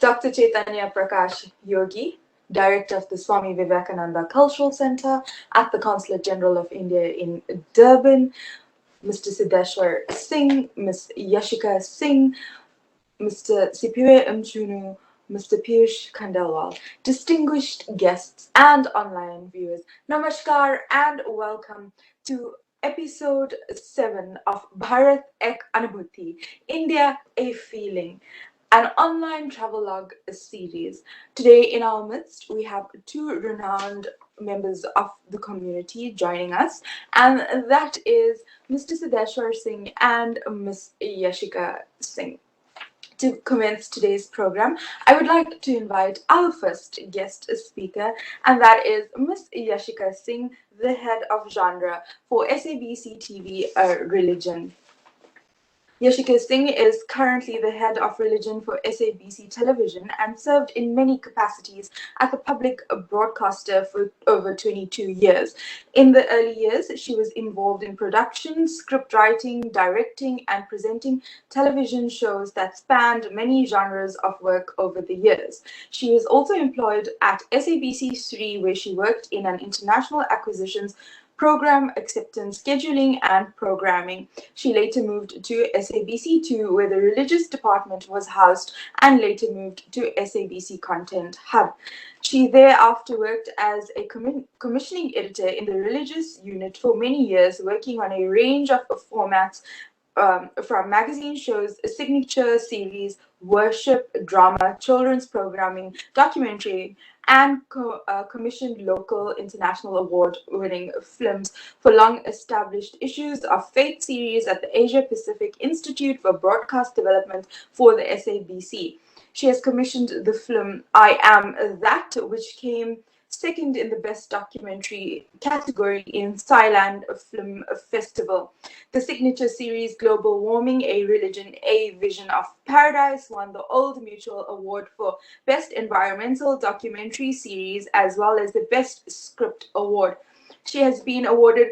Dr. Chaitanya Prakash Yogi, Director of the Swami Vivekananda Cultural Center at the Consulate General of India in Durban, Mr. Siddeshwar Singh, Ms. Yashika Singh, Mr. Sipue Mchunu, Mr. Piyush Khandelwal, distinguished guests and online viewers, Namaskar and welcome to episode 7 of Bharat Ek Anubhuti, India a Feeling, an online travelogue series. Today in our midst, we have two renowned members of the community joining us, and that is Mr. Siddeshwar Singh and Ms. Yashika Singh. To commence today's program, I would like to invite our first guest speaker, and that is Ms. Yashika Singh, the head of genre for SABC TV Religion. Yashika Singh is currently the head of religion for SABC Television and served in many capacities as a public broadcaster for over 22 years. In the early years, she was involved in production, script writing, directing, and presenting television shows that spanned many genres of work over the years. She was also employed at SABC 3, where she worked in an international acquisitions program, acceptance, scheduling, and programming. She later moved to SABC 2, where the religious department was housed, and later moved to SABC Content Hub. She thereafter worked as a commissioning editor in the religious unit for many years, working on a range of formats from magazine shows, signature series, worship, drama, children's programming, documentary, and commissioned local international award-winning films for long-established issues of faith series at the Asia Pacific Institute for Broadcast Development for the SABC. She has commissioned the film I Am That, which came second in the Best Documentary category in Thailand Film Festival. The signature series Global Warming, A Religion, A Vision of Paradise won the Old Mutual Award for Best Environmental Documentary Series as well as the Best Script Award. She has been awarded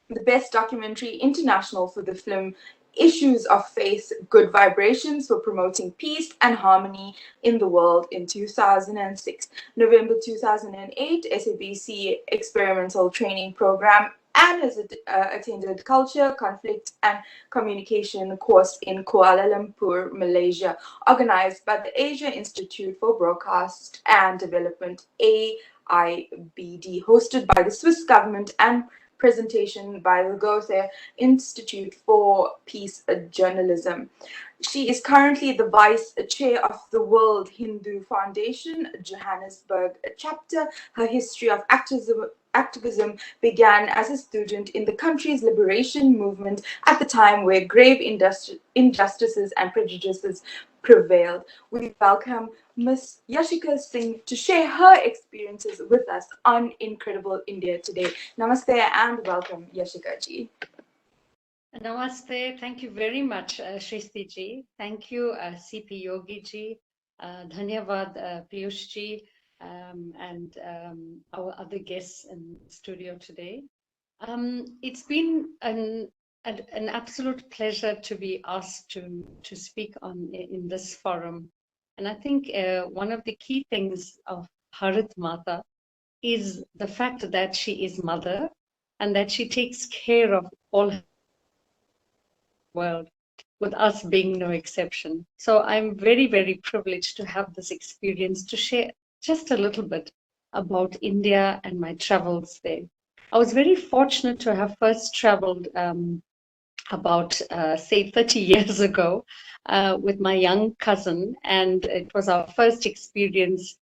the Best Documentary International for the film Issues of Faith, Good Vibrations for Promoting Peace and Harmony in the World in 2006. November 2008, SABC Experimental Training Program, and has attended Culture, Conflict and Communication course in Kuala Lumpur, Malaysia, organized by the Asia Institute for Broadcast and Development, AIBD, hosted by the Swiss government, and presentation by the Goethe Institute for Peace Journalism. She is currently the vice chair of the World Hindu Foundation, Johannesburg chapter. Her history of activism began as a student in the country's liberation movement at the time where grave injustices and prejudices prevailed. We welcome Ms. Yashika Singh to share her experiences with us on Incredible India today. Namaste and welcome, Yashika ji. Namaste. Thank you very much, Shristi ji. Thank you, CP Yogi ji. Dhanyavad, Piyush ji, and our other guests in the studio today. It's been an absolute pleasure to be asked to speak in this forum. And I think one of the key things of Bharat Mata is the fact that she is mother and that she takes care of all her world, with us being no exception. So I'm very, very privileged to have this experience to share just a little bit about India and my travels there. I was very fortunate to have first traveled about, say, 30 years ago with my young cousin, and it was our first experience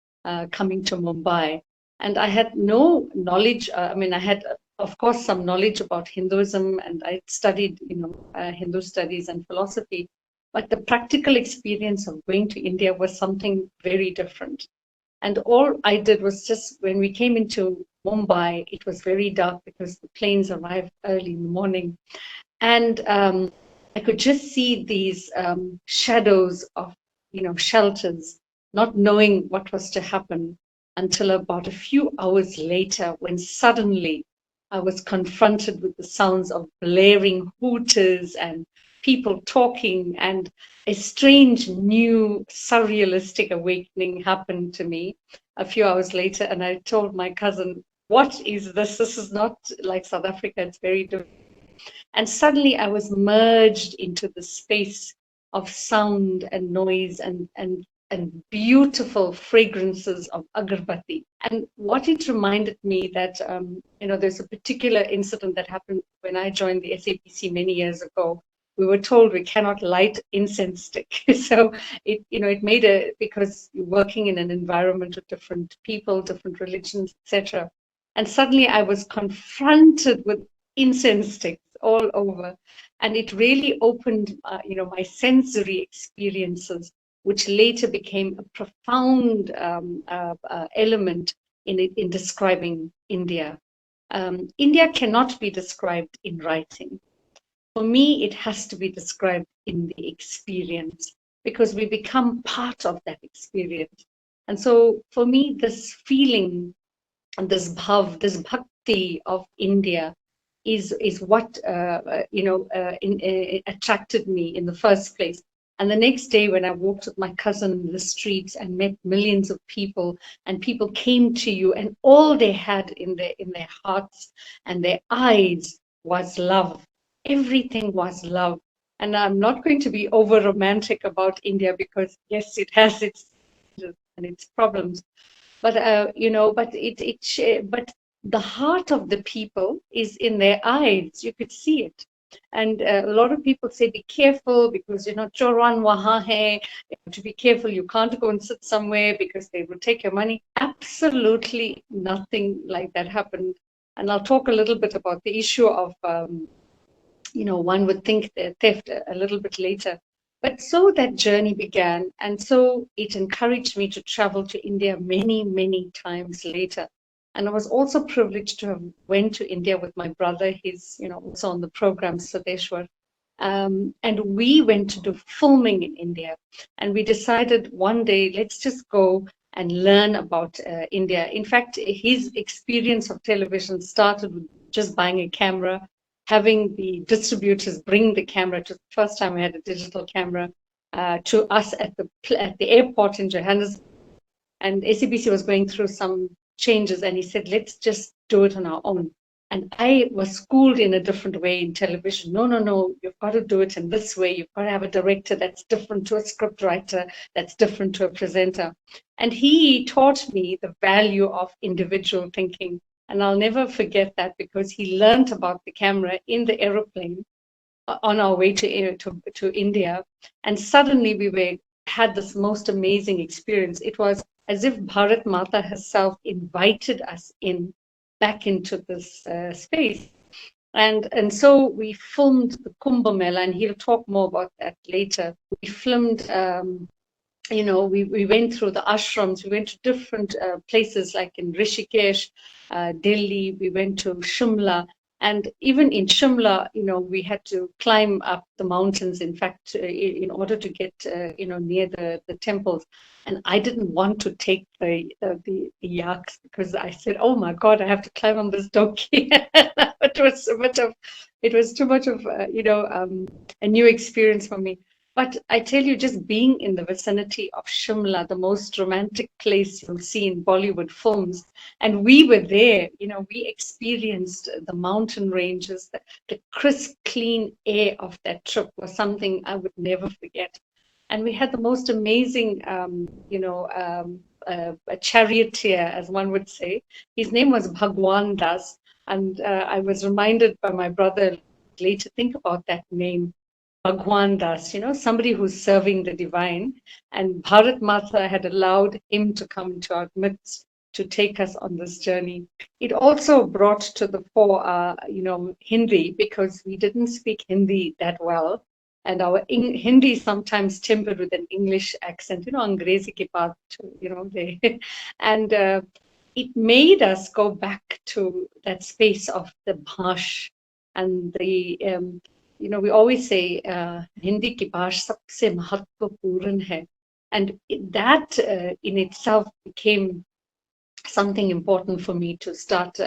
coming to Mumbai. And I had no knowledge. I had, of course, some knowledge about Hinduism, and I studied, Hindu studies and philosophy. But the practical experience of going to India was something very different. And all I did was just, when we came into Mumbai, it was very dark because the planes arrived early in the morning. And I could just see these shadows of, shelters, not knowing what was to happen until about a few hours later, when suddenly I was confronted with the sounds of blaring hooters and people talking, and a strange, new, surrealistic awakening happened to me a few hours later. And I told my cousin, what is this? This is not like South Africa, it's very different. And suddenly I was merged into the space of sound and noise and beautiful fragrances of agarbatti. And what it reminded me that, there's a particular incident that happened when I joined the SAPC many years ago. We were told we cannot light incense stick. So it made because you're working in an environment of different people, different religions, etc. And suddenly I was confronted with incense sticks all over. And it really opened, my sensory experiences, which later became a profound element in describing India. India cannot be described in writing. For me, it has to be described in the experience, because we become part of that experience. And so for me, this feeling and this bhav, this bhakti of India is what attracted me in the first place. And the next day, when I walked with my cousin in the streets and met millions of people, and people came to you, and all they had in their hearts and their eyes was love. Everything was love. And I'm not going to be over romantic about India, because yes, it has its challenges and its problems, but but the heart of the people is in their eyes. You could see it. And a lot of people say, be careful, because choran wahan hai. You have to be careful. You can't go and sit somewhere because they will take your money. Absolutely nothing like that happened. And I'll talk a little bit about the issue of one would think theft a little bit later. But so that journey began, and so it encouraged me to travel to India many, many times later. And I was also privileged to have went to India with my brother. He's, also on the program, Sadeshwar. And we went to do filming in India. And we decided one day, let's just go and learn about India. In fact, his experience of television started with just buying a camera, having the distributors bring the camera. To the first time I had a digital camera to us at the airport in Johannesburg. And SABC was going through some changes, and he said, let's just do it on our own. And I was schooled in a different way in television. No, you've got to do it in this way. You've got to have a director that's different to a script writer, that's different to a presenter. And he taught me the value of individual thinking. And I'll never forget that, because he learned about the camera in the aeroplane on our way to India. And suddenly we had this most amazing experience. It was as if Bharat Mata herself invited us back into this space. And so we filmed the Kumbh Mela, and he'll talk more about that later. We filmed, we went through the ashrams. We went to different places, like in Rishikesh, Delhi. We went to Shimla. And even in Shimla, we had to climb up the mountains, in fact, in order to get, near the temples. And I didn't want to take the yaks, because I said, oh my God, I have to climb on this donkey. It was too much of, a new experience for me. But I tell you, just being in the vicinity of Shimla, the most romantic place you'll see in Bollywood films, and we were there, we experienced the mountain ranges, the crisp, clean air of that trip was something I would never forget. And we had the most amazing, a charioteer, as one would say. His name was Bhagwan Das. And I was reminded by my brother later, think about that name. Bhagwan Das, somebody who's serving the divine. And Bharat Mata had allowed him to come into our midst to take us on this journey. It also brought to the fore, Hindi, because we didn't speak Hindi that well. And our Hindi sometimes tempered with an English accent, Angrezi ke baat, and it made us go back to that space of the bhash and the we always say Hindi ki bhash sabse mahatvapurn hai, and that in itself became something important for me to start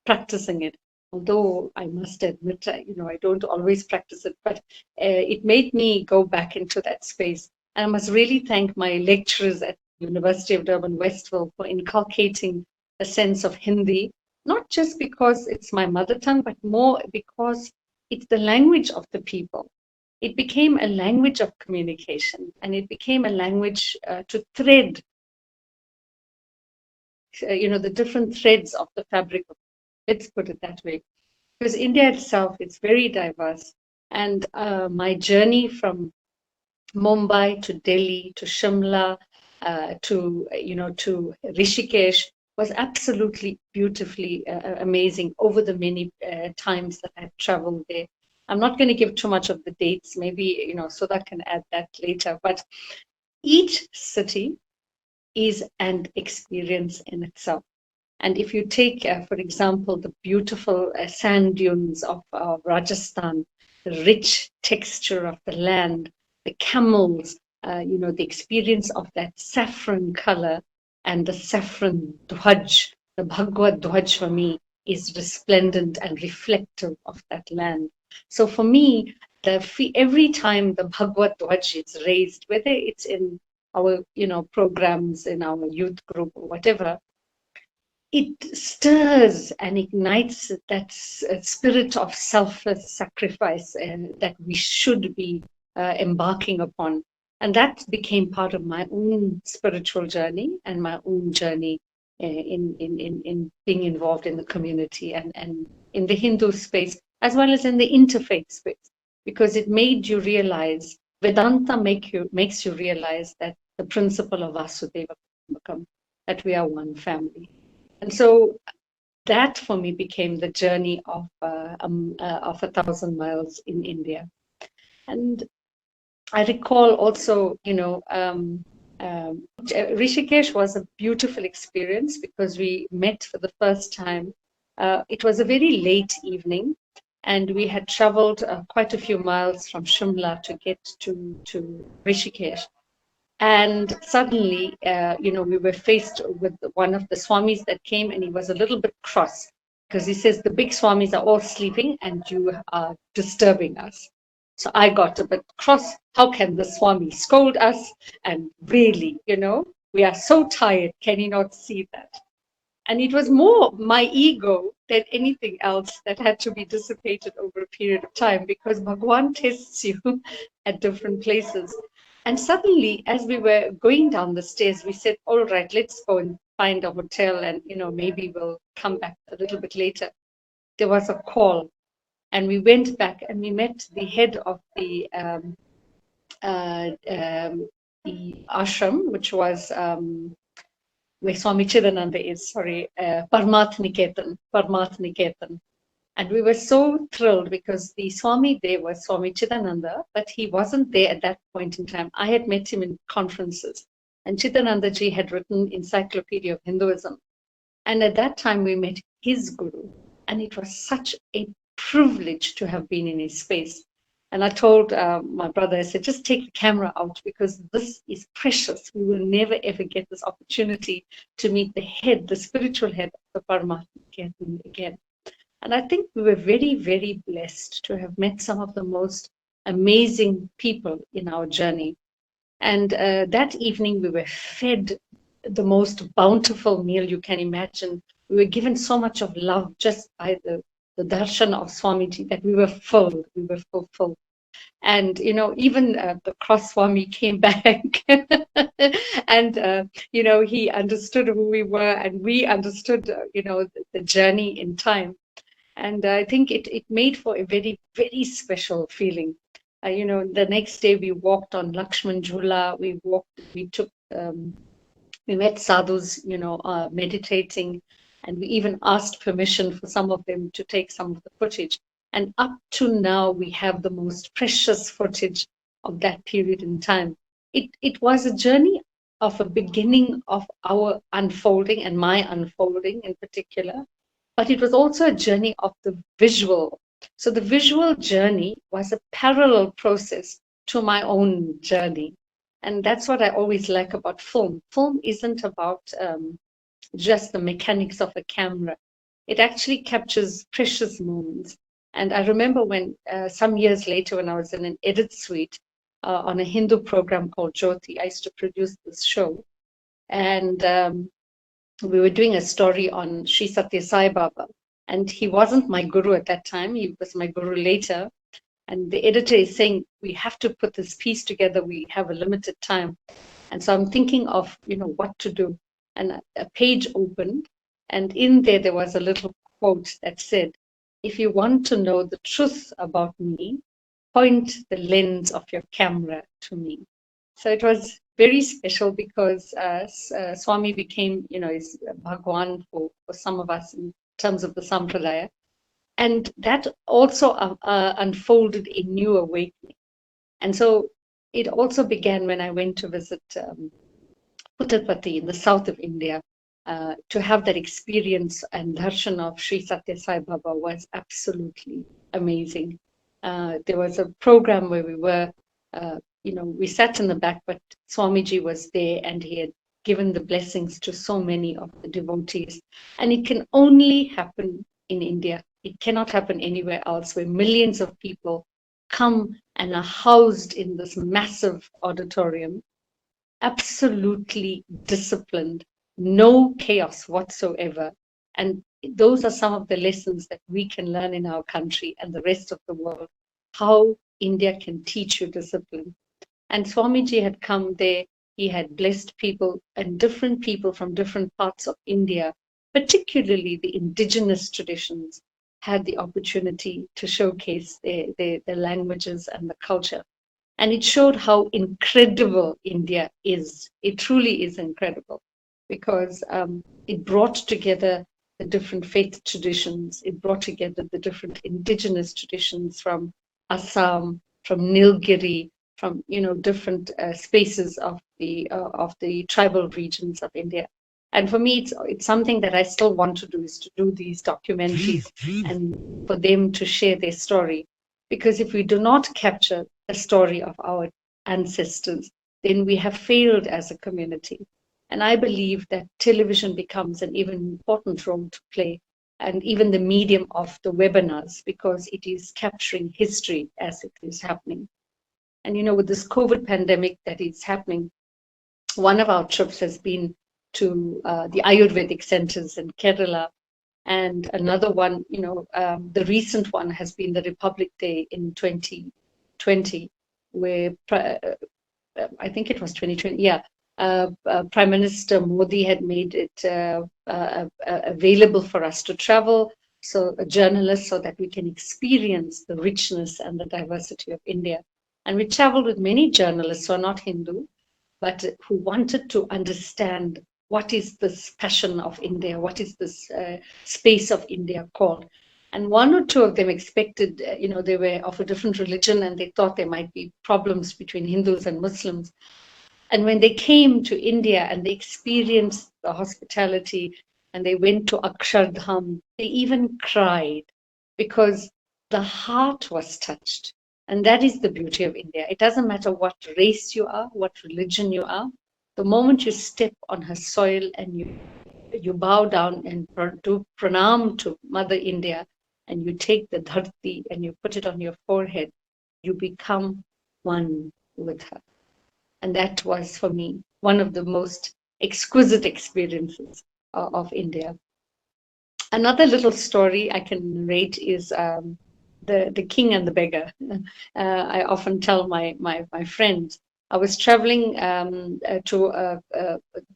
practicing it. although I must admit, I don't always practice it, but it made me go back into that space. And I must really thank my lecturers at the University of Durban, Westville, for inculcating a sense of Hindi, not just because it's my mother tongue, but more because it's the language of the people. It became a language of communication, and it became a language to thread, the different threads of the fabric of, let's put it that way. Because India itself is very diverse. And my journey from Mumbai to Delhi to Shimla to Rishikesh was absolutely beautifully amazing over the many times that I've traveled there. I'm not going to give too much of the dates. Maybe Sudha can add that later. But each city is an experience in itself. And if you take, for example, the beautiful sand dunes of Rajasthan, the rich texture of the land, the camels, the experience of that saffron color and the saffron dhwaj, the Bhagwat dhwaj for me is resplendent and reflective of that land. So for me, every time the Bhagwat dhwaj is raised, whether it's in our programs in our youth group or whatever, it stirs and ignites that spirit of selfless sacrifice that we should be embarking upon. And that became part of my own spiritual journey and my own journey in being involved in the community and in the Hindu space, as well as in the interfaith space, because it made you realize, Vedanta makes you realize that the principle of Vasudeva Kutumbakam, that we are one family. And so that for me became the journey of 1,000 miles in India. And I recall also, Rishikesh was a beautiful experience because we met for the first time. It was a very late evening, and we had traveled quite a few miles from Shimla to get to Rishikesh. And suddenly, we were faced with one of the swamis that came, and he was a little bit cross because he says the big swamis are all sleeping and you are disturbing us. So I got a bit cross. How can the swami scold us? And really, we are so tired. Can you not see that? And it was more my ego than anything else that had to be dissipated over a period of time, because Bhagwan tests you at different places. And suddenly, as we were going down the stairs, we said, all right, let's go and find a hotel and, maybe we'll come back a little bit later. There was a call, and we went back and we met the head of the ashram, which was where Swami Chidananda is, Parmath Niketan. And we were so thrilled because the Swami there was Swami Chidananda, but he wasn't there at that point in time. I had met him in conferences, and Chidananda ji had written Encyclopedia of Hinduism. And at that time we met his guru, and it was such a privilege to have been in his space. And I told my brother, I said, just take the camera out because this is precious. We will never, ever get this opportunity to meet the head, the spiritual head of the Paramatma again. And I think we were very, very blessed to have met some of the most amazing people in our journey. And that evening we were fed the most bountiful meal you can imagine. We were given so much of love just by the darshan of Swamiji that we were full. We were fulfilled. And even the cross Swami came back and he understood who we were, and we understood the journey in time. And I think it made for a very, very special feeling. The next day we walked on Lakshman Jhula. We met sadhus meditating, and we even asked permission for some of them to take some of the footage. And up to now, we have the most precious footage of that period in time. It was a journey of a beginning of our unfolding, and my unfolding in particular, but it was also a journey of the visual. So the visual journey was a parallel process to my own journey. And that's what I always like about film. Film isn't about just the mechanics of a camera. it actually captures precious moments. And I remember when some years later, when I was in an edit suite on a Hindu program called Jyoti, I used to produce this show. And we were doing a story on Sri Satya Sai Baba. And he wasn't my guru at that time, he was my guru later. And the editor is saying, we have to put this piece together, we have a limited time. And so I'm thinking of, what to do. And a page opened, and in there was a little quote that said, if you want to know the truth about me, point the lens of your camera to me. So it was very special because Swami became, is Bhagwan for some of us in terms of the Sampradaya. And that also unfolded a new awakening. And so it also began when I went to visit Uttarpati in the south of India. To have that experience and darshan of Sri Satya Sai Baba was absolutely amazing. There was a program where we were, we sat in the back, but Swamiji was there and he had given the blessings to so many of the devotees. And it can only happen in India. It cannot happen anywhere else, where millions of people come and are housed in this massive auditorium, absolutely disciplined, no chaos whatsoever. And those are some of the lessons that we can learn in our country and the rest of the world, how India can teach you discipline. And Swamiji had come there, he had blessed people, and different people from different parts of India, particularly the indigenous traditions, had the opportunity to showcase their languages and the culture. And it showed how incredible India is. It truly is incredible because it brought together the different faith traditions. It brought together the different indigenous traditions from Assam, from Nilgiri, from different spaces of the tribal regions of India. And for me, it's something that I still want to do, is to do these documentaries and for them to share their story. Because if we do not capture the story of our ancestors, then we have failed as a community. And I believe that television becomes an even important role to play, and even the medium of the webinars, because it is capturing history as it is happening. And with this COVID pandemic that is happening, one of our trips has been to the Ayurvedic centers in Kerala. And another one, the recent one has been the Republic Day in 2020, where I think it was 2020, yeah. Prime Minister Modi had made it available for us to travel, so a journalist, so that we can experience the richness and the diversity of India. And we traveled with many journalists who are not Hindu, but who wanted to understand what is this passion of India, what is this space of India called. And one or two of them expected, they were of a different religion and they thought there might be problems between Hindus and Muslims. And when they came to India and they experienced the hospitality and they went to Akshardham, they even cried because the heart was touched. And that is the beauty of India. It doesn't matter what race you are, what religion you are. The moment you step on her soil and you bow down and do pranam to Mother India, and you take the dharti and you put it on your forehead, you become one with her. And that was, for me, one of the most exquisite experiences of India. Another little story I can narrate is the king and the beggar. I often tell my friends, I was traveling to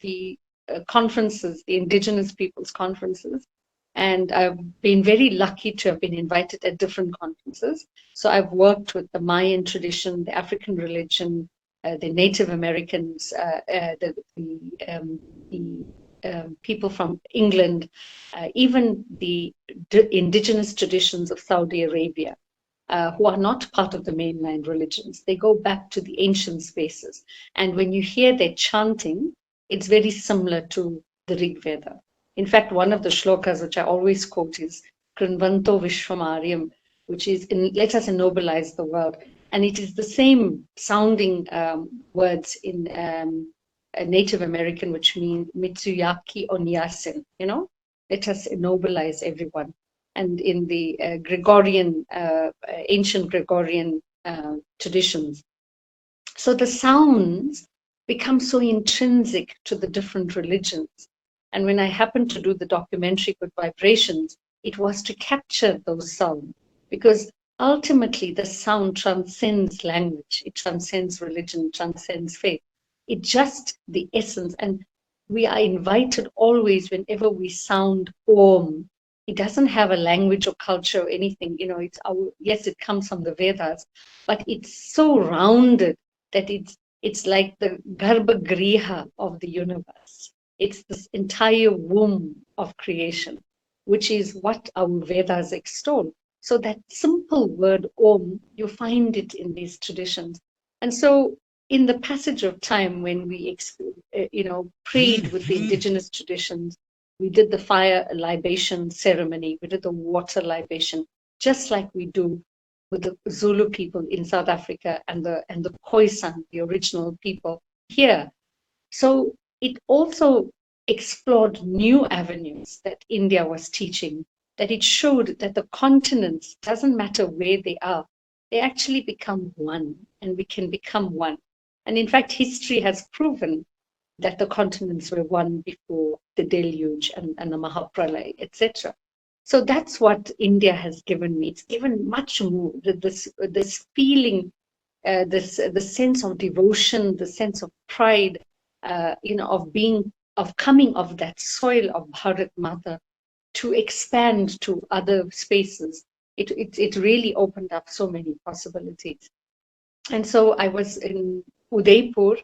the conferences, the indigenous people's conferences, and I've been very lucky to have been invited at different conferences. So I've worked with the Mayan tradition, the African religion, the Native Americans, the people from England, even the indigenous traditions of Saudi Arabia, who are not part of the mainland religions. They go back to the ancient spaces. And when you hear their chanting, it's very similar to the Rig Veda. In fact, one of the shlokas which I always quote is Krinvanto Vishwamaryam, which is let us ennobilize the world. And it is the same sounding words in Native American, which means Mitsuyaki Onyasin, let us ennobilize everyone. And in the Gregorian, ancient Gregorian traditions, so the sounds become so intrinsic to the different religions. And when I happened to do the documentary Good Vibrations, it was to capture those sounds, because ultimately the sound transcends language, it transcends religion, transcends faith. It just the essence. And we are invited always, whenever we sound Om, it doesn't have a language or culture or anything. It's our, yes, it comes from the Vedas, but it's so rounded that it's like the Garbhagriha of the universe. It's this entire womb of creation, which is what our Vedas extol. So that simple word Om, you find it in these traditions. And so in the passage of time, when we prayed with the indigenous traditions, we did the fire libation ceremony, we did the water libation, just like we do with the Zulu people in South Africa and the Khoisan, the original people here. So it also explored new avenues that India was teaching, that it showed that the continents, doesn't matter where they are, they actually become one, and we can become one. And in fact, history has proven that the continents were one before the deluge and the Mahapralaya, etc. So that's what India has given me. It's given much more, this feeling, the sense of devotion, the sense of pride, of coming of that soil of Bharat Mata to expand to other spaces. It really opened up so many possibilities. And so I was in Udaipur,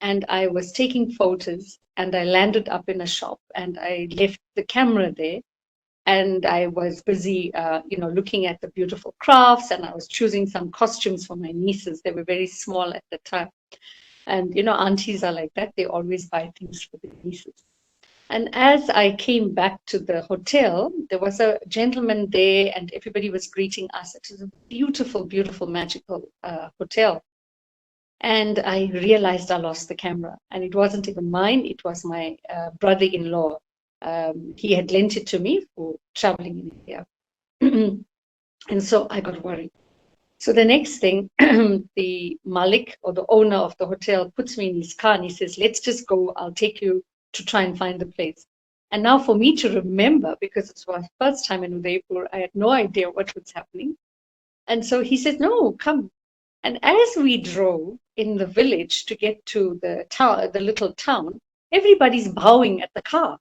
and I was taking photos, and I landed up in a shop, and I left the camera there, and I was busy, looking at the beautiful crafts, and I was choosing some costumes for my nieces. They were very small at the time. And, aunties are like that. They always buy things for the nieces. And as I came back to the hotel, there was a gentleman there, and everybody was greeting us. It was a beautiful, beautiful, magical hotel. And I realized I lost the camera. And it wasn't even mine, it was my brother-in-law. He had lent it to me for traveling in India. And so I got worried. So the next thing, the Malik, or the owner of the hotel, puts me in his car and he says, let's just go, I'll take you to try and find the place. And now for me to remember, because it was my first time in Udaipur, I had no idea what was happening. And so he said, no, come. And as we drove in the village to get to the town, the little town, everybody's bowing at the car.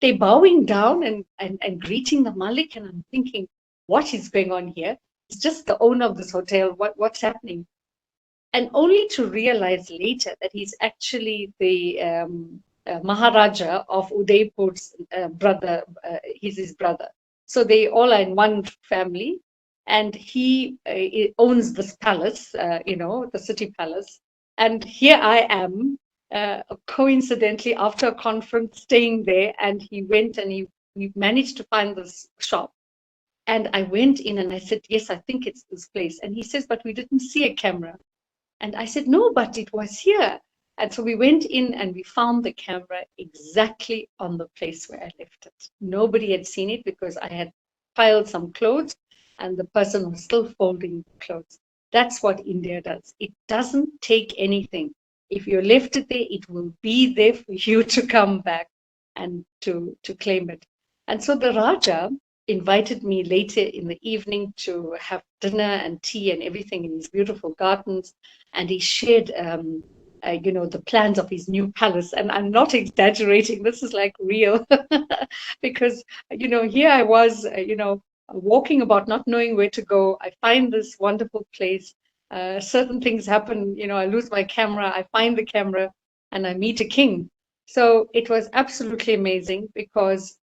They're bowing down and greeting the Malik. And I'm thinking, what is going on here? It's just the owner of this hotel. What's happening? And only to realize later that he's actually the Maharaja of Udaipur's brother. He's his brother. So they all are in one family. And he owns this palace, the city palace. And here I am, coincidentally, after a conference, staying there. And he went and he managed to find this shop. And I went in and I said, yes, I think it's this place. And he says, but we didn't see a camera. And I said, no, but it was here. And so we went in and we found the camera exactly on the place where I left it. Nobody had seen it because I had piled some clothes and the person was still folding clothes. That's what India does. It doesn't take anything. If you left it there, it will be there for you to come back and to claim it. And so the Raja invited me later in the evening to have dinner and tea and everything in his beautiful gardens. And he shared, the plans of his new palace. And I'm not exaggerating. This is like real because, here I was, walking about, not knowing where to go. I find this wonderful place. Certain things happen, I lose my camera, I find the camera, and I meet a king. So it was absolutely amazing because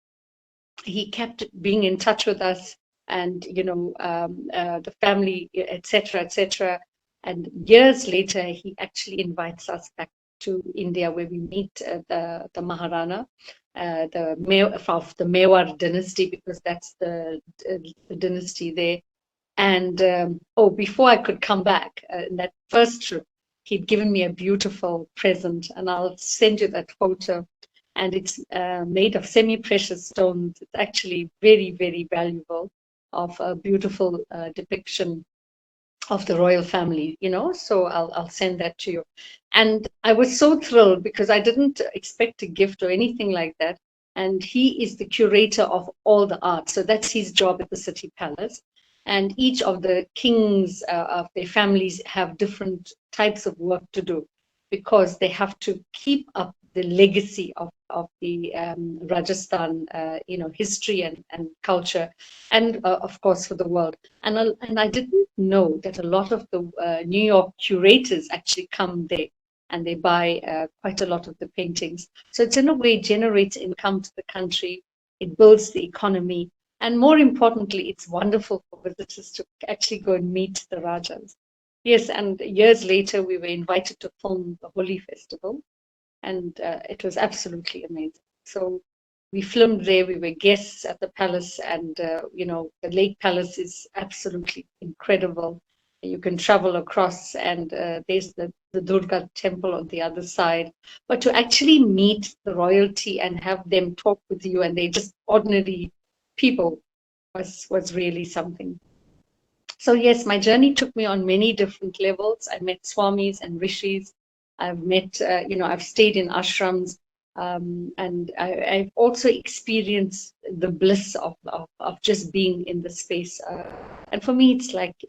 he kept being in touch with us, and the family, etc., etc. And years later, he actually invites us back to India, where we meet the Maharana, of the Mewar dynasty, because that's the dynasty there. And before I could come back, in that first trip, he'd given me a beautiful present, and I'll send you that photo. and it's made of semi-precious stones. It's actually very, very valuable, of a beautiful depiction of the royal family, so I'll send that to you. And I was so thrilled because I didn't expect a gift or anything like that. And he is the curator of all the art, so that's his job at the City Palace. And each of the kings of their families have different types of work to do, because they have to keep up the legacy of the Rajasthan, history and culture, and of course for the world. And I didn't know that a lot of the New York curators actually come there, and they buy quite a lot of the paintings. So it's in a way generates income to the country. It builds the economy. And more importantly, it's wonderful for visitors to actually go and meet the Rajas. Yes, and years later, we were invited to film the Holi Festival, and it was absolutely amazing. So we filmed there. We were guests at the palace, and the Lake Palace is absolutely incredible. You can travel across, and there's the Durga temple on the other side. But to actually meet the royalty and have them talk with you, and they're just ordinary people, was really something. So yes, my journey took me on many different levels. I met swamis and rishis. I've met, I've stayed in ashrams, and I've also experienced the bliss of just being in the space. And for me,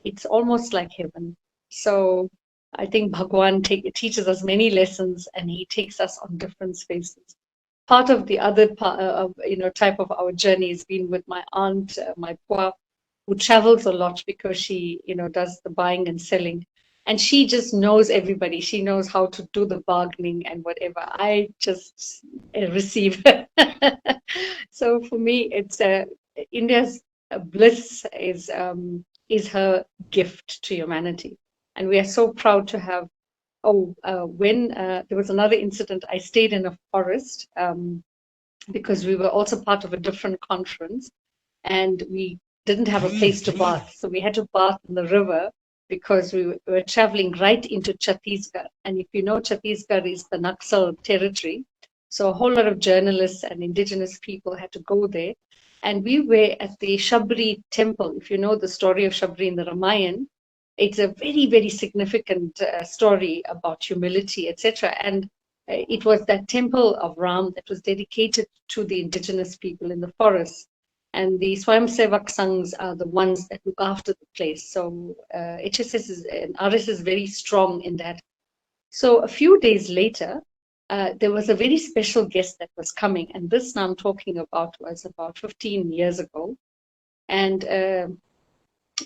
it's almost like heaven. So I think Bhagwan teaches us many lessons, and he takes us on different spaces. Part of the other type of our journey has been with my aunt, my pua, who travels a lot because she, does the buying and selling. And she just knows everybody. She knows how to do the bargaining and whatever. I just receive. So for me, it's India's bliss is her gift to humanity, and we are so proud to have. When there was another incident, I stayed in a forest because we were also part of a different conference, and we didn't have a place to bath. So we had to bath in the river because we were traveling right into Chhattisgarh. And if you know, Chhattisgarh is the Naxal territory. So a whole lot of journalists and indigenous people had to go there. And we were at the Shabri temple. If you know the story of Shabri in the Ramayana, it's a very, very significant story about humility, etc. And it was that temple of Ram that was dedicated to the indigenous people in the forest. And the Swayamsevak Sanghs are the ones that look after the place. So HSS and RS is very strong in that. So a few days later, there was a very special guest that was coming. And this now I'm talking about was about 15 years ago. And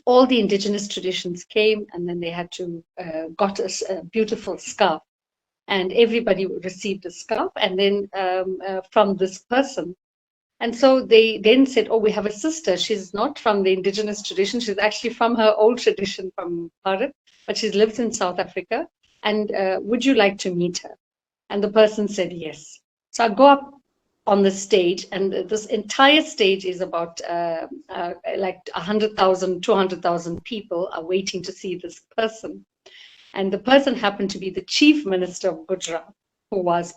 all the indigenous traditions came, and then they had to got a beautiful scarf. And everybody received a scarf, and then from this person. And so they then said, oh, we have a sister. She's not from the indigenous tradition. She's actually from her old tradition from Bharat, but she lives in South Africa. And would you like to meet her? And the person said yes. So I go up on the stage, and this entire stage is about like 100,000, 200,000 people are waiting to see this person. And the person happened to be the chief minister of Gujarat, who was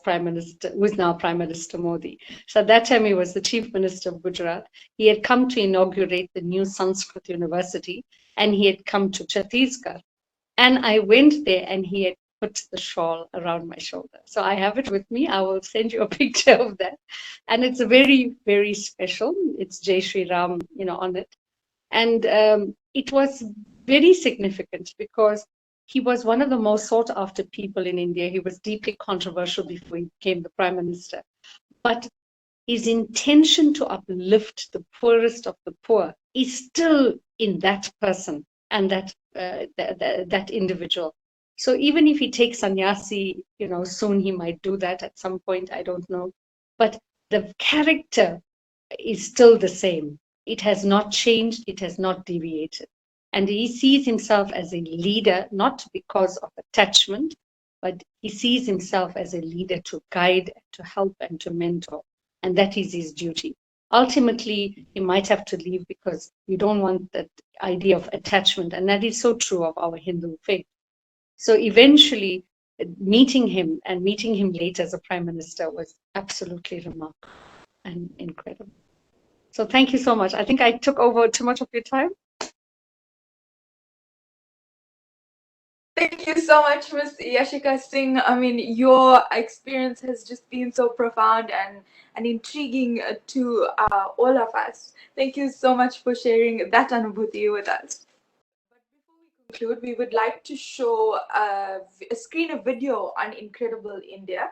now Prime Minister Modi. So at that time, he was the chief minister of Gujarat. He had come to inaugurate the new Sanskrit University, and he had come to Chhattisgarh. And I went there, and he had put the shawl around my shoulder. So I have it with me. I will send you a picture of that. And it's very, very special. It's Jai Shri Ram, on it. And it was very significant because he was one of the most sought after people in India. He was deeply controversial before he became the prime minister. But his intention to uplift the poorest of the poor is still in that person and that individual. So even if he takes sannyasi, soon he might do that at some point, I don't know. But the character is still the same. It has not changed, it has not deviated. And he sees himself as a leader, not because of attachment, but he sees himself as a leader to guide, to help, and to mentor. And that is his duty. Ultimately, he might have to leave because you don't want that idea of attachment. And that is so true of our Hindu faith. So eventually, meeting him and meeting him later as a Prime Minister was absolutely remarkable and incredible. So thank you so much. I think I took over too much of your time. Thank you so much, Ms. Yashika Singh. I mean, your experience has just been so profound and intriguing to all of us. Thank you so much for sharing that anubhuti with us. But before we conclude, we would like to show a screen of video on Incredible India.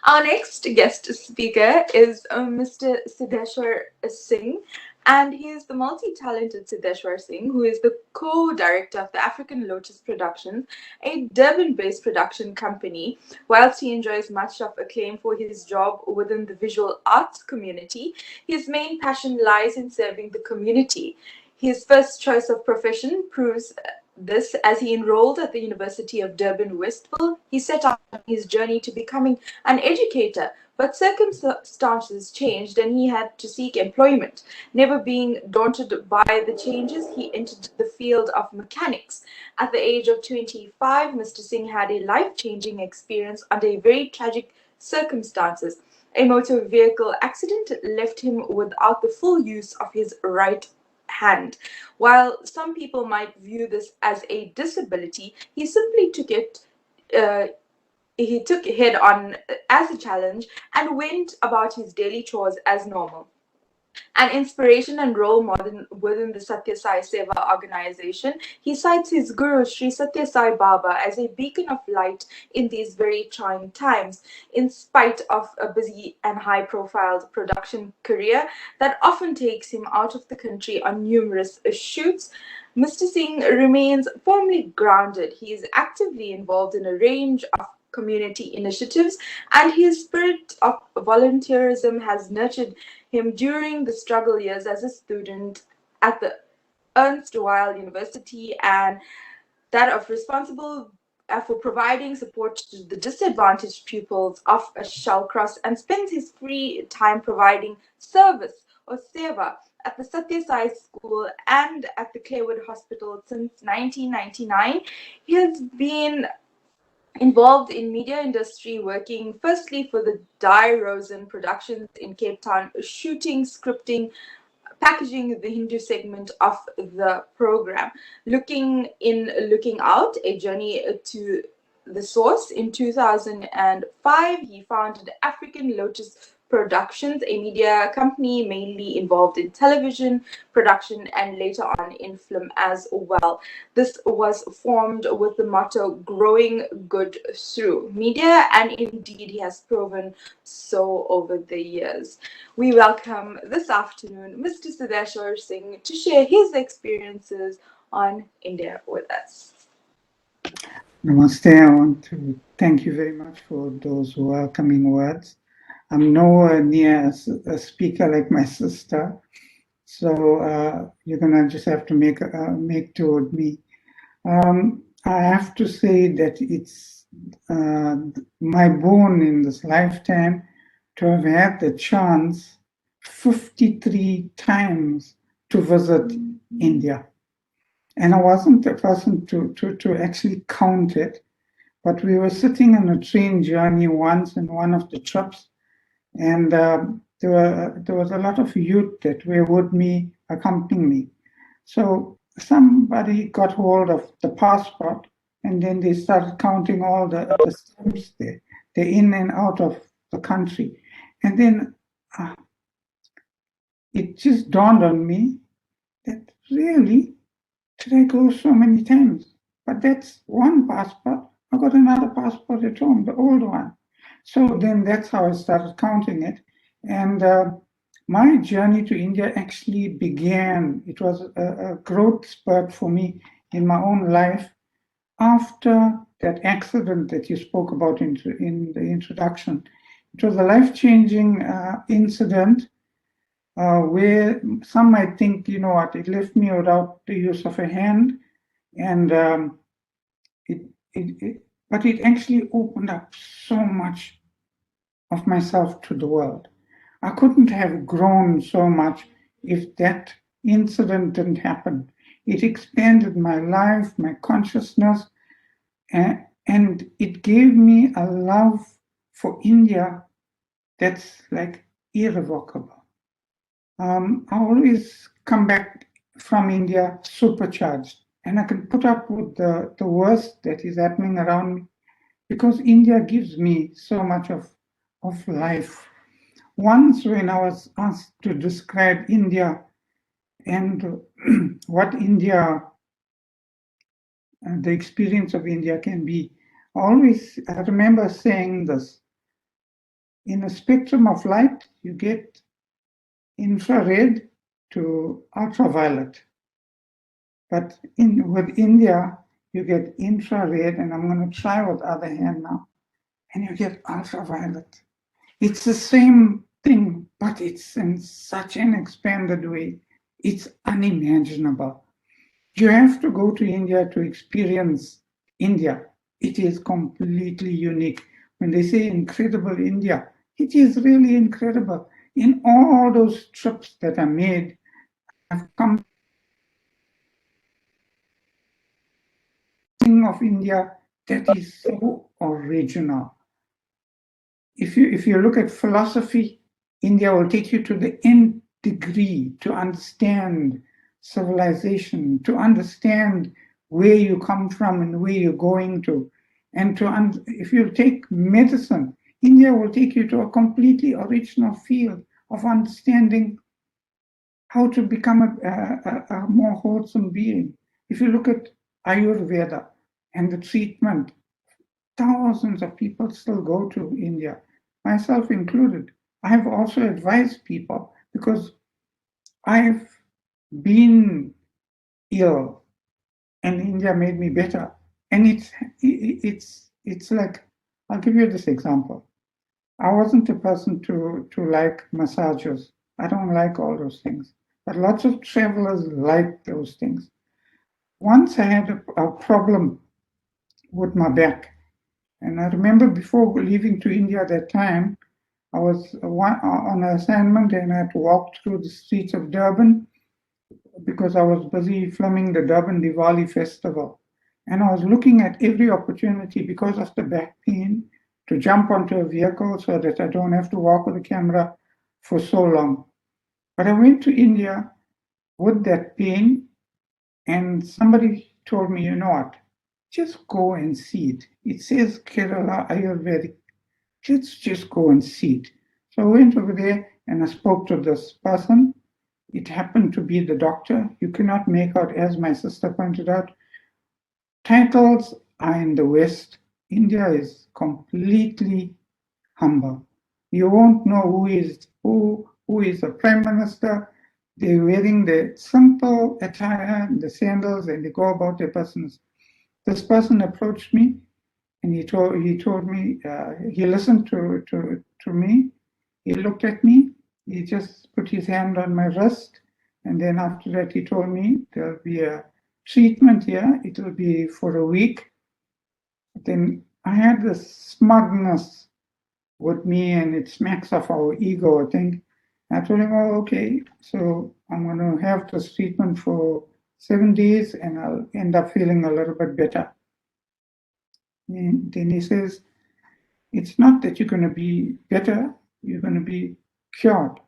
Our next guest speaker is Mr. Siddheshwar Singh, and he is the multi-talented Siddheshwar Singh, who is the co-director of the African Lotus Productions, a Durban-based production company. Whilst he enjoys much of acclaim for his job within the visual arts community, his main passion lies in serving the community. His first choice of profession proves this as he enrolled at the University of Durban, Westville. He set out on his journey to becoming an educator, but circumstances changed and he had to seek employment. Never being daunted by the changes, he entered the field of mechanics. At the age of 25, Mr. Singh had a life-changing experience under very tragic circumstances. A motor vehicle accident left him without the full use of his right hand. While some people might view this as a disability, he simply took it. He took it head on as a challenge and went about his daily chores as normal. An inspiration and role model within the Satya Sai Seva organization, he cites his guru Sri Satya Sai Baba as a beacon of light in these very trying times. In spite of a busy and high-profile production career that often takes him out of the country on numerous shoots, Mr. Singh remains firmly grounded. He is actively involved in a range of community initiatives, and his spirit of volunteerism has nurtured him during the struggle years as a student at the Ernst Weil University, and that of responsible for providing support to the disadvantaged pupils of Shallcross, and spends his free time providing service or seva at the Satya Sai School and at the Claywood Hospital since 1999. He has been involved in media industry, working firstly for the Di Rosen Productions in Cape Town, shooting, scripting, packaging the Hindu segment of the program. Looking Out, a journey to the source. In 2005, he founded African Lotus Productions, a media company mainly involved in television production and later on in film as well. This was formed with the motto growing good through media, and indeed he has proven so over the years. We welcome this afternoon Mr. Siddheshwar Singh to share his experiences on India with us. Namaste. I want to thank you very much for those welcoming words. I'm nowhere near a speaker like my sister, so you're gonna just have to make do with me. I have to say that it's my boon in this lifetime to have had the chance 53 times to visit India. And I wasn't the person to actually count it, but we were sitting on a train journey once in one of the trips, and there was a lot of youth that were with me, accompanying me. So somebody got hold of the passport, and then they started counting all the stamps there. They're in and out of the country. And then it just dawned on me that really, should I go so many times? But that's one passport. I got another passport at home, the old one. So then that's how I started counting it. And my journey to India actually began, it was a growth spurt for me in my own life after that accident that you spoke about in the introduction. It was a life-changing incident where some might think, you know what, it left me without the use of a hand, and but it actually opened up so much of myself to the world. I couldn't have grown so much if that incident didn't happen. It expanded my life, my consciousness, and it gave me a love for India that's like irrevocable. I always come back from India supercharged, and I can put up with the worst that is happening around me because India gives me so much of life. Once, when I was asked to describe India and what India, the experience of India can be, I remember saying this: in a spectrum of light, you get infrared to ultraviolet. But with India, you get infrared, and I'm going to try with other hand now, and you get ultraviolet. It's the same thing, but it's in such an expanded way. It's unimaginable. You have to go to India to experience India. It is completely unique. When they say incredible India, it is really incredible. In all those trips that I made, I've come of India that is so original. If you look at philosophy, India will take you to the nth degree to understand civilization, to understand where you come from and where you're going to. And if you take medicine, India will take you to a completely original field of understanding how to become a more wholesome being. If you look at Ayurveda and the treatment, thousands of people still go to India, myself included. I have also advised people because I've been ill and India made me better. And it's like I'll give you this example. I wasn't a person to like massages. I don't like all those things. But lots of travelers like those things. Once I had a problem with my back. And I remember before leaving to India at that time, I was on an assignment and I had to walk through the streets of Durban because I was busy filming the Durban Diwali festival. And I was looking at every opportunity because of the back pain to jump onto a vehicle so that I don't have to walk with the camera for so long. But I went to India with that pain, and somebody told me, you know what, just go and see it. It says Kerala Ayurvedic. Let's just go and see it. So I went over there and I spoke to this person. It happened to be the doctor. You cannot make out, as my sister pointed out, titles are in the West. India is completely humble. You won't know who is the prime minister. They're wearing the simple attire and the sandals, and they go about their business. This person approached me, and he told me he listened to me. He looked at me. He just put his hand on my wrist, and then after that he told me there'll be a treatment here. It will be for a week. Then I had this smugness with me, and it smacks of our ego, I think. I told him, oh, okay, so I'm going to have this treatment for 7 days and I'll end up feeling a little bit better. And then he says, it's not that you're going to be better, you're going to be cured.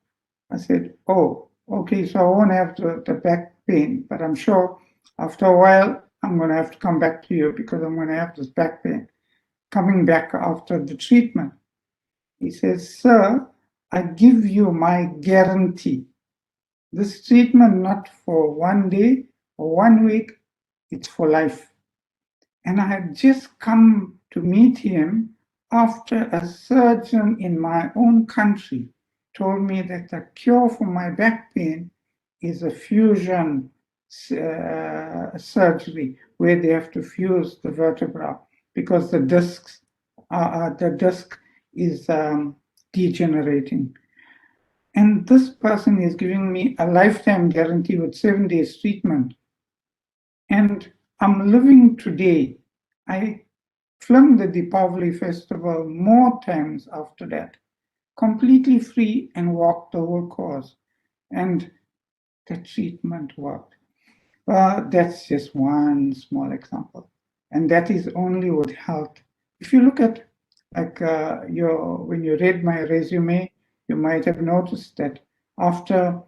I said, oh, okay, so I won't have the back pain, but I'm sure after a while I'm going to have to come back to you because I'm going to have this back pain coming back after the treatment. He says, sir, I give you my guarantee. This treatment not for 1 day or 1 week, it's for life. And I had just come to meet him after a surgeon in my own country told me that the cure for my back pain is a fusion surgery where they have to fuse the vertebra because the disc is degenerating. And this person is giving me a lifetime guarantee with 7 days treatment. And I'm living today. I filmed the Deepavali festival more times after that, completely free, and walked the whole course. And the treatment worked. That's just one small example. And that is only with health. If you look at, like, when you read my resume, you might have noticed that after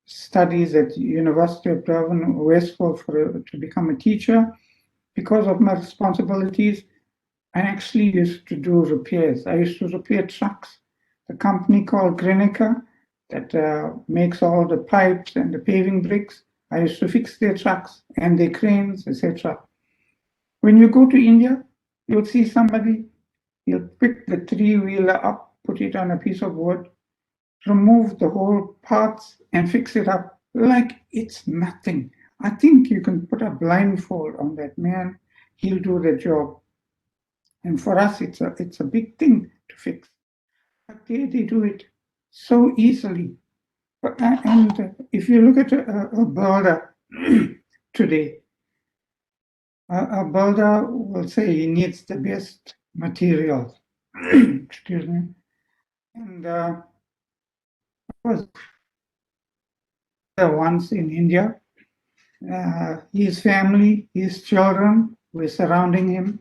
studies at University of Durban, Westfield, to become a teacher, because of my responsibilities, I actually used to do repairs. I used to repair trucks. The company called Grenica that makes all the pipes and the paving bricks, I used to fix their trucks and their cranes, etc. When you go to India, you'll see somebody, he'll pick the three-wheeler up, put it on a piece of wood, remove the whole parts and fix it up like it's nothing. I think you can put a blindfold on that man, he'll do the job. And for us, it's a big thing to fix. But they do it so easily. And if you look at a builder today, a builder will say he needs the best materials. Excuse me. And I was there once in India. His family, his children were surrounding him.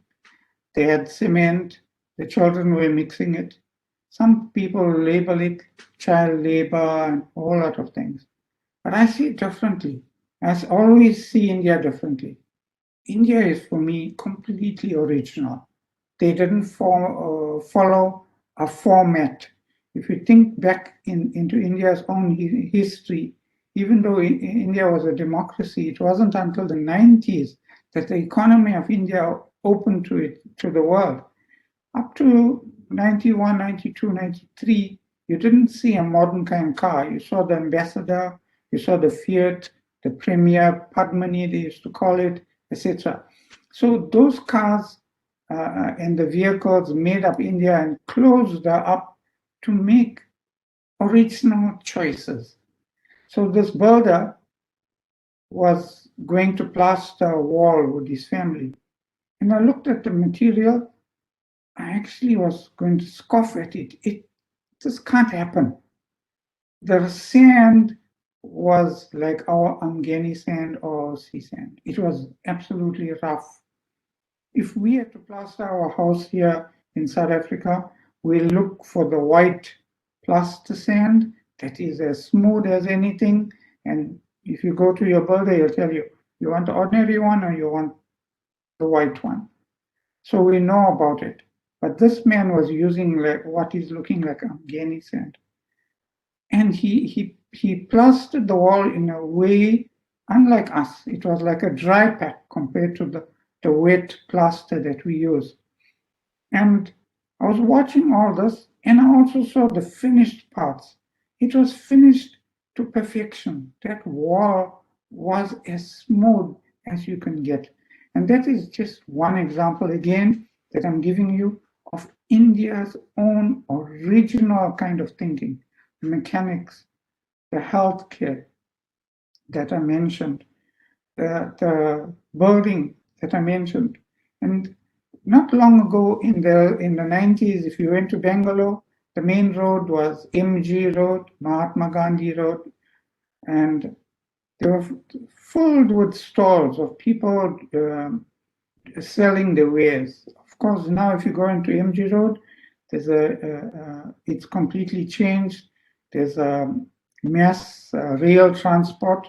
They had cement. The children were mixing it. Some people label it child labor and a whole lot of things. But I see it differently. I always see India differently. India is, for me, completely original. They didn't follow a format. If you think back into India's own history, even though India was a democracy, it wasn't until the 90s that the economy of India opened to the world. Up to 91, 92, 93, you didn't see a modern kind of car. You saw the Ambassador, you saw the Fiat, the Premier, Padmani, they used to call it, etc. So those cars and the vehicles made up India and closed up to make original choices. So this builder was going to plaster a wall with his family. And I looked at the material. I actually was going to scoff at it. It just can't happen. The sand was like our Angeni sand or sea sand. It was absolutely rough. If we had to plaster our house here in South Africa, we look for the white plaster sand that is as smooth as anything. And if you go to your builder, he'll tell you, you want the ordinary one or you want the white one. So we know about it. But this man was using like what is looking like Angeni sand. And he plastered the wall in a way unlike us. It was like a dry pack compared to the wet plaster that we use. And I was watching all this, and I also saw the finished parts. It was finished to perfection. That wall was as smooth as you can get. And that is just one example again that I'm giving you of India's own original kind of thinking, the mechanics, the healthcare that I mentioned, the building that I mentioned. And not long ago in the 90s, if you went to Bangalore, the main road was MG Road, Mahatma Gandhi Road, and they were filled with stalls of people selling the wares. Of course, now if you go into MG Road, there's it's completely changed. There's a mass rail transport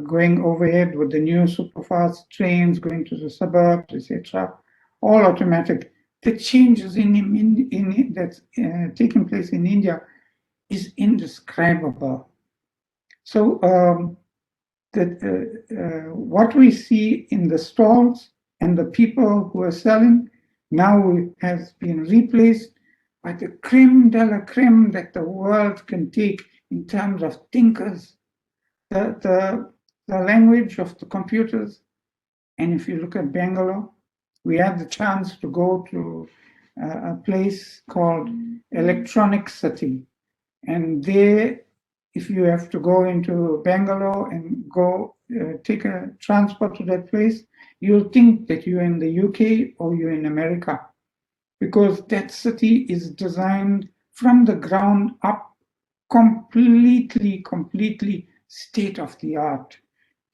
going overhead with the new superfast trains going to the suburbs, etc. All automatic. The changes in that's taking place in India is indescribable. So what we see in the stalls and the people who are selling now has been replaced by the creme de la creme that the world can take in terms of thinkers, the language of the computers. And if you look at Bangalore, we had the chance to go to a place called Electronic City. And there, if you have to go into Bangalore and go take a transport to that place, you'll think that you're in the UK or you're in America, because that city is designed from the ground up, completely state of the art.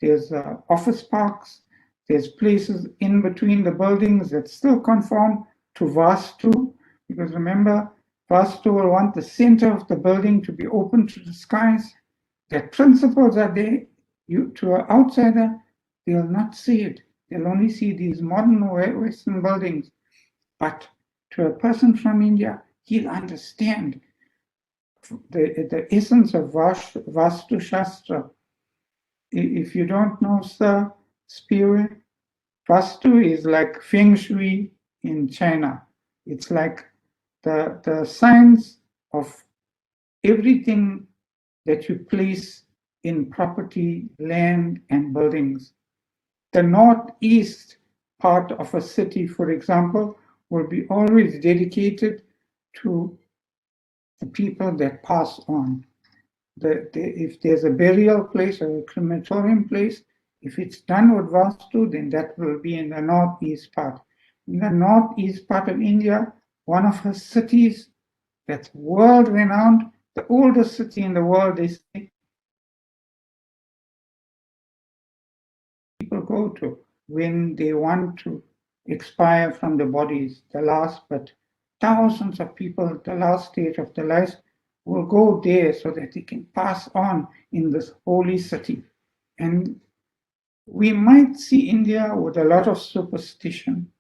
There's office parks, there's places in between the buildings that still conform to Vastu, because remember, Vastu will want the center of the building to be open to the skies. That principles are there. To an outsider, they'll not see it. They'll only see these modern Western buildings. But to a person from India, he'll understand the essence of Vastu Shastra. If you don't know, sir, Spirit, Vastu is like Feng Shui in China. It's like the science of everything that you place in property, land, and buildings. The northeast part of a city, for example, will be always dedicated to the people that pass on. If there's a burial place or a crematorium place, if it's done with Vastu, then that will be in the northeast part. In the northeast part of India, one of her cities that's world renowned, the oldest city in the world, they say, people go to when they want to expire from the bodies, the last, but thousands of people, the last stage of their lives, will go there so that they can pass on in this holy city. And we might see India with a lot of superstition.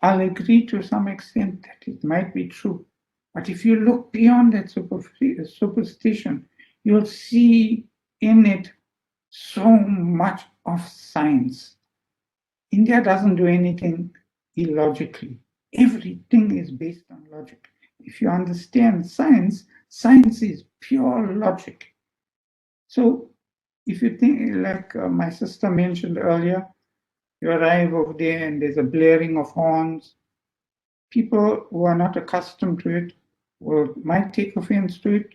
I'll agree to some extent that it might be true. But if you look beyond that superstition, you'll see in it so much of science. India doesn't do anything illogically. Everything is based on logic. If you understand science, science is pure logic. So if you think, like my sister mentioned earlier, You arrive over there and there's a blaring of horns. People who are not accustomed to it might take offense to it,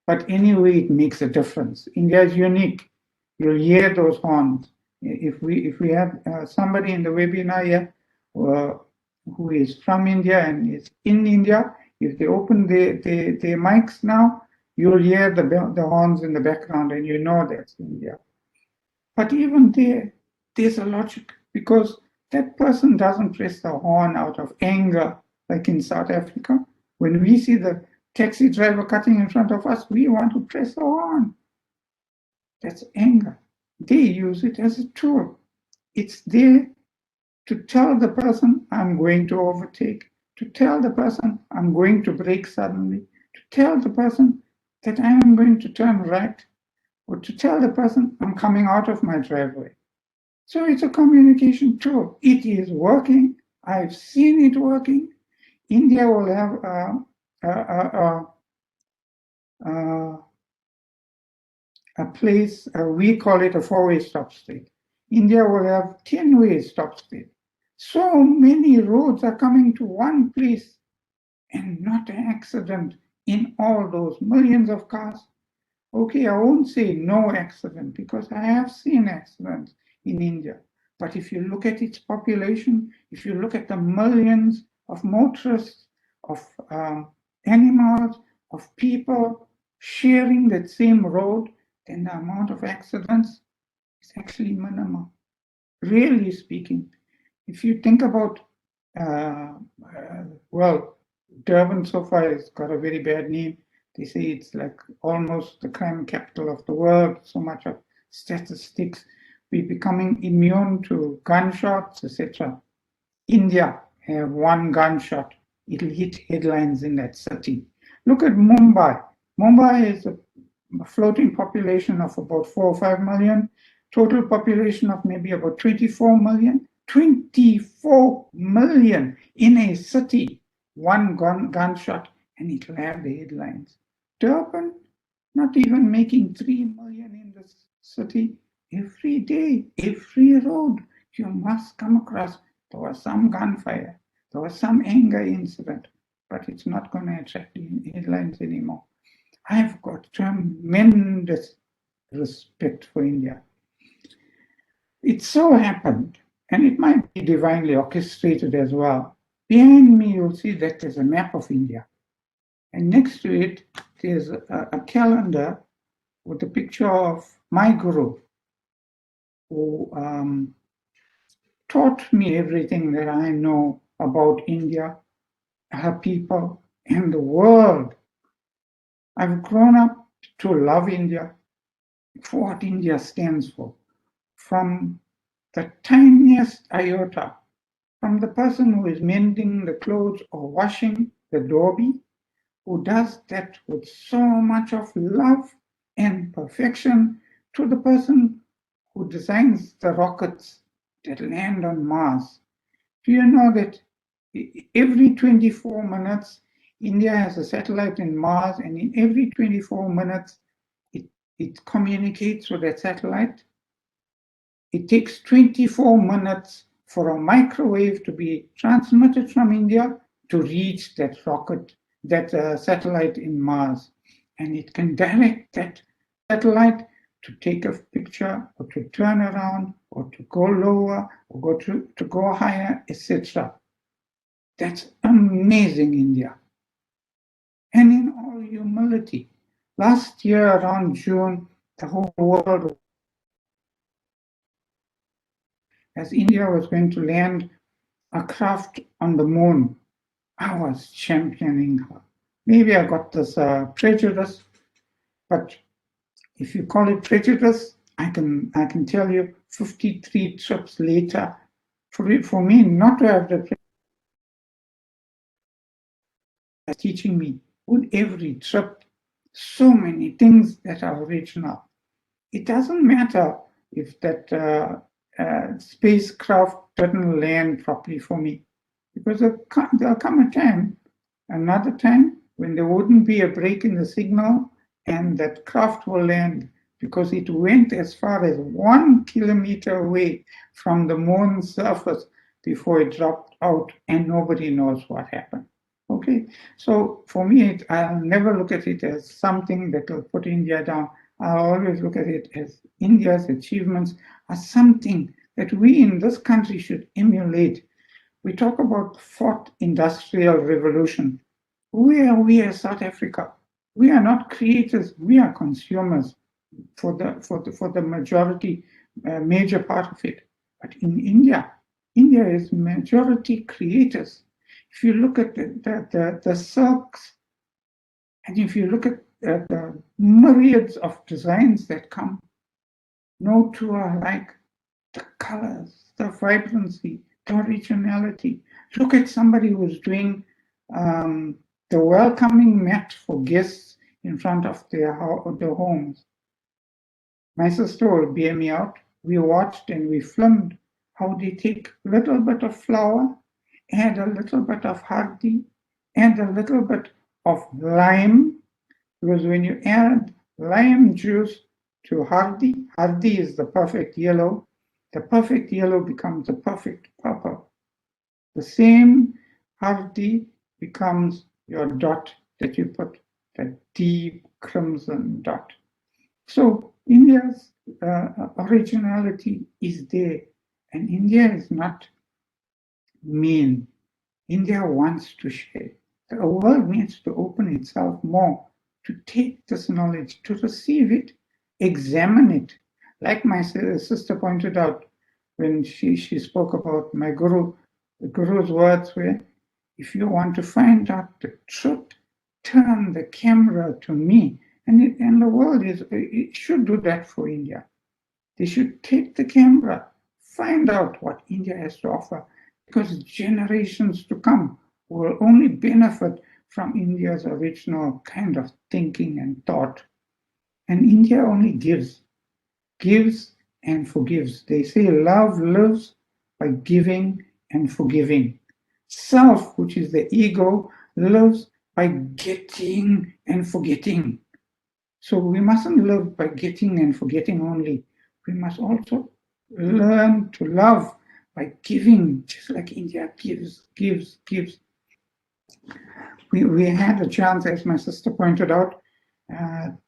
but anyway, it makes a difference. India is unique. You'll hear those horns. If we have somebody in the webinar here who is from India and is in India, if they open their mics now, you'll hear the horns in the background and you know that's India. But even there's a logic, because that person doesn't press the horn out of anger like in South Africa. When we see the taxi driver cutting in front of us, we want to press the horn. That's anger. They use it as a tool. It's there to tell the person, I'm going to overtake, to tell the person, I'm going to brake suddenly, to tell the person that I am going to turn right, or to tell the person, I'm coming out of my driveway. So it's a communication tool. It is working. I've seen it working. India will have a place, we call it a 4-way stop state. India will have 10-way stop state. So many roads are coming to one place and not an accident in all those millions of cars. Okay, I won't say no accident because I have seen accidents in India. But if you look at its population, if you look at the millions of motorists, of animals, of people sharing that same road, then the amount of accidents is actually minimal. Really speaking, if you think about, well, Durban so far has got a very bad name. They say it's like almost the crime capital of the world, so much of statistics. We're becoming immune to gunshots, etc. India have one gunshot. It'll hit headlines in that city. Look at Mumbai. Mumbai is a floating population of about 4 or 5 million, total population of maybe about 24 million. 24 million in a city, one gunshot, and it'll have the headlines. Durban, not even making 3 million in the city. Every day, every road, you must come across, there was some gunfire, there was some anger incident, but it's not going to attract headlines anymore. I've got tremendous respect for India. It so happened, and it might be divinely orchestrated as well. Behind me, you'll see that there's a map of India. And next to it, there's a calendar with a picture of my guru, who taught me everything that I know about India, her people, and the world. I've grown up to love India, for what India stands for, from the tiniest iota, from the person who is mending the clothes or washing the dhobi, who does that with so much of love and perfection, to the person who designs the rockets that land on Mars. Do you know that every 24 minutes, India has a satellite in Mars, and in every 24 minutes, it communicates with that satellite? It takes 24 minutes for a microwave to be transmitted from India to reach that rocket, that satellite in Mars. And it can direct that satellite to take a picture, or to turn around, or to go lower, or to go higher, etc. That's amazing, India. And in all humility, last year around June, the whole world, as India was going to land a craft on the moon, I was championing her. Maybe I got this prejudice, but if you call it prejudice, I can tell you 53 trips later, for me not to have the prejudice teaching me with every trip so many things that are original. It doesn't matter if that spacecraft doesn't land properly for me, because there'll come a time, another time, when there wouldn't be a break in the signal and that craft will land because it went as far as 1 kilometer away from the moon's surface before it dropped out, and nobody knows what happened. Okay, so for me, I'll never look at it as something that will put India down. I'll always look at it as India's achievements are something that we in this country should emulate. We talk about the fourth industrial revolution. Where are we as South Africa? We are not creators, we are consumers for the majority, major part of it. But in India, India is majority creators. If you look at the silks, and if you look at the myriads of designs that come, no two are alike. The colors, the vibrancy, the originality. Look at somebody who's doing the welcoming mat for guests in front of their homes. My sister will bear me out. We watched and we filmed how they take a little bit of flour, add a little bit of hardi, add a little bit of lime, because when you add lime juice to hardi, hardi is the perfect yellow. The perfect yellow becomes the perfect purple. The same hardi becomes your dot that you put, the deep crimson dot. So India's originality is there, and India is not mean. India wants to share. The world needs to open itself more to take this knowledge, to receive it, examine it. Like my sister pointed out when she spoke about my guru, the guru's words were, if you want to find out the truth, turn the camera to me. And the world it should do that for India. They should take the camera, find out what India has to offer, because generations to come will only benefit from India's original kind of thinking and thought. And India only gives and forgives. They say love lives by giving and forgiving. Self, which is the ego, lives by getting and forgetting. So we mustn't live by getting and forgetting only. We must also learn to love by giving, just like India gives. We had a chance, as my sister pointed out,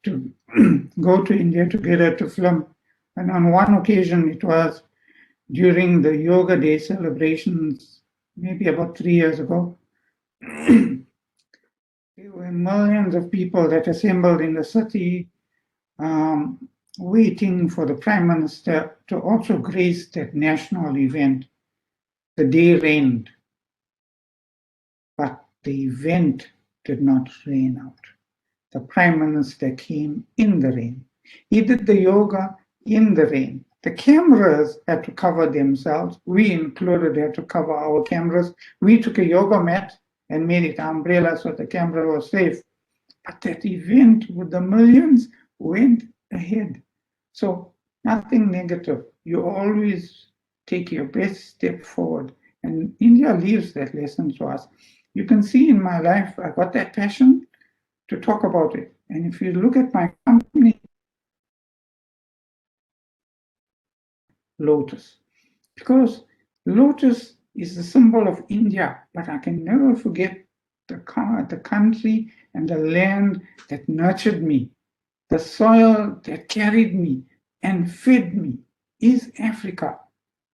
to go to India together to film. And on one occasion, it was during the Yoga Day celebrations, maybe about 3 years ago. There were millions of people that assembled in the city, waiting for the Prime Minister to also grace that national event. The day rained, but the event did not rain out. The Prime Minister came in the rain. He did the yoga in the rain. The cameras had to cover themselves. We included had to cover our cameras. We took a yoga mat and made it umbrella so the camera was safe. But that event with the millions went ahead. So nothing negative. You always take your best step forward. And India leaves that lesson to us. You can see in my life, I got that passion to talk about it. And if you look at my company, Lotus, because Lotus is the symbol of India, but I can never forget the country and the land that nurtured me, the soil that carried me and fed me is Africa.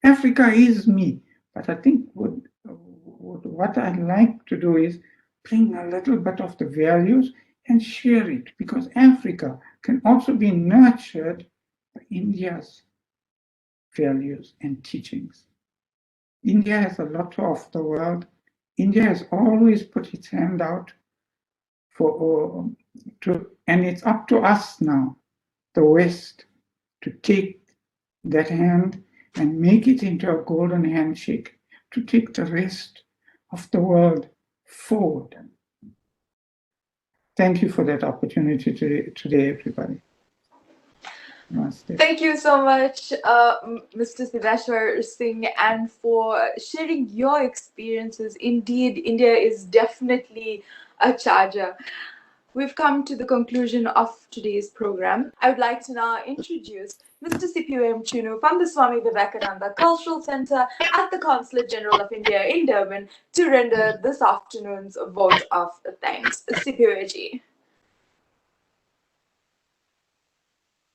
Africa is me. But I think what I'd like to do is bring a little bit of the values and share it, because Africa can also be nurtured by India's values and teachings. India has a lot to offer the world. India has always put its hand out and it's up to us now, the West, to take that hand and make it into a golden handshake to take the rest of the world forward. Thank you for that opportunity today, everybody. Namaste. Thank you so much, Mr. Siddheshwar Singh, and for sharing your experiences. Indeed, India is definitely a charger. We've come to the conclusion of today's program. I would like to now introduce Mr. CPM Chunu from the Swami Vivekananda Cultural Center at the Consulate General of India in Durban to render this afternoon's vote of thanks. CPUAG.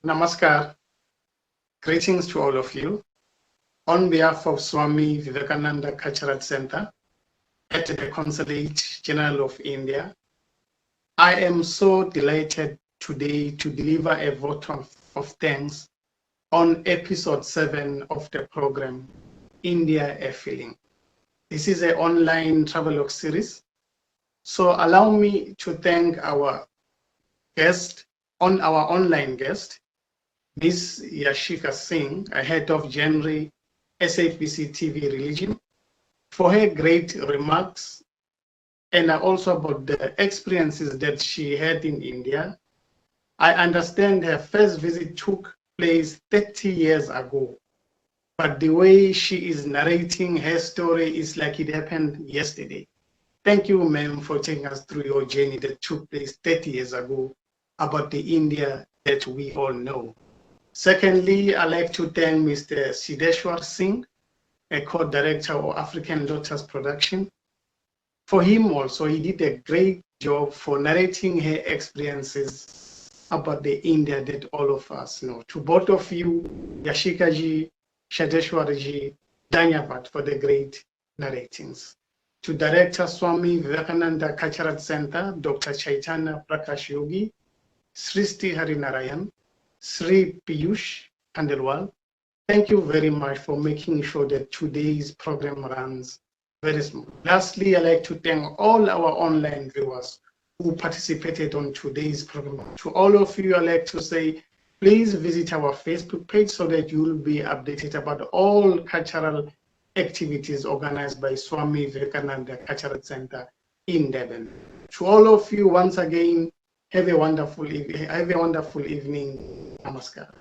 Namaskar. Greetings to all of you. On behalf of Swami Vivekananda Cultural Center at the Consulate General of India, I am so delighted today to deliver a vote of thanks on episode 7 of the program, India a Feeling. This is an online travelogue series. So allow me to thank our guest, our online guest, Ms. Yashika Singh, head of Genre SABC TV Religion, for her great remarks and also about the experiences that she had in India. I understand her first visit took place 30 years ago, but the way she is narrating her story is like it happened yesterday. Thank you, ma'am, for taking us through your journey that took place 30 years ago about the India that we all know. Secondly, I'd like to thank Mr. Sideshwar Singh, a co-director of African Lotus Production. For him also, he did a great job for narrating her experiences about the India that all of us know. To both of you, Yashika ji, Sideshwar ji, Dhanyavad for the great narratings. To Director Swami Vivekananda Cultural Center, Dr. Chaitanya Prakash Yogi, Sristi Harinarayan, Sri Piyush Khandelwal, thank you very much for making sure that today's program runs very smooth. Lastly, I'd like to thank all our online viewers who participated on today's program. To all of you, I'd like to say, please visit our Facebook page so that you will be updated about all cultural activities organized by Swami Vivekananda Cultural Center in Durban. To all of you, once again, have a wonderful evening. Namaskar.